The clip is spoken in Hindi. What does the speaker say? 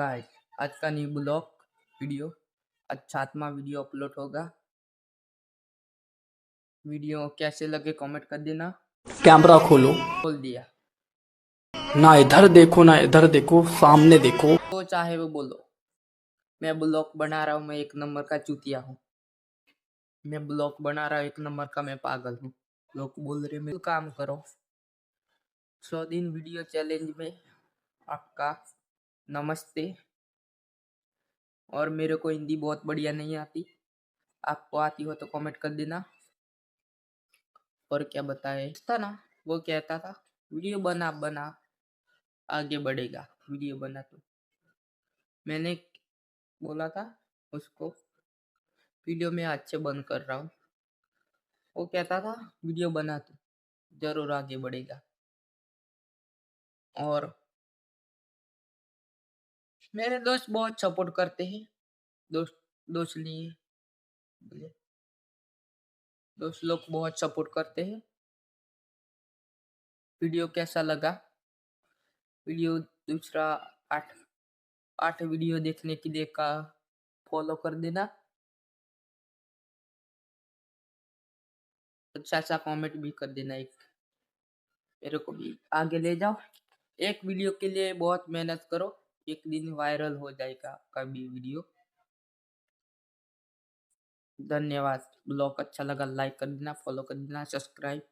गाइस, आज का न्यू ब्लॉग वीडियो आज 7वां वीडियो अपलोड होगा। वीडियो कैसे लगे कमेंट कर देना। कैमरा खोलो, खोल दिया। ना इधर देखो ना इधर देखो, सामने देखो। तो चाहे वो बोलो, मैं ब्लॉग बना रहा हूँ, मैं एक नंबर का चूतिया हूँ। मैं ब्लॉग बना रहा हूँ एक नंबर का, मैं पागल हूँ। लोग बोल रहे मैं काम करो। 100 दिन वीडियो चैलेंज में आपका नमस्ते। और मेरे को हिंदी बहुत बढ़िया नहीं आती, आपको आती हो तो कमेंट कर देना। और क्या बताए था ना, वो कहता था वीडियो बना बना आगे बढ़ेगा, वीडियो बना। तो मैंने बोला था उसको वीडियो में अच्छे बंद कर रहा हूँ। वो कहता था वीडियो बना तो जरूर आगे बढ़ेगा। और मेरे दोस्त बहुत सपोर्ट करते हैं। दोस्त दोस्त लिए दोस्त लोग बहुत सपोर्ट करते हैं। वीडियो कैसा लगा? वीडियो दूसरा 8 वीडियो देखने के लिए का फॉलो कर देना। अच्छा सा कमेंट भी कर देना, एक मेरे को भी आगे ले जाओ। एक वीडियो के लिए बहुत मेहनत करो, एक दिन वायरल हो जाएगा आपका भी वीडियो। धन्यवाद। ब्लॉग अच्छा लगा लाइक कर देना, फॉलो कर देना, सब्सक्राइब।